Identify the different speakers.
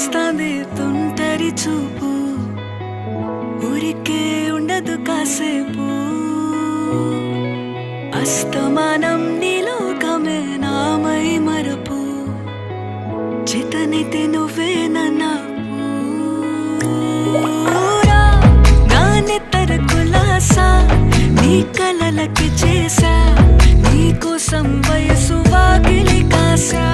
Speaker 1: వస్తాంది తుంటరి చూపు, ఊరికే ఉండదు కాసేపు. అస్తమానం నీలోకమే నామై మరపు, చితనైతే నువ్వే నూరా నానెత్తర కులాసా నీ కలలకి చేసా, నీ కోసం వయసు వాకిలి కాసా.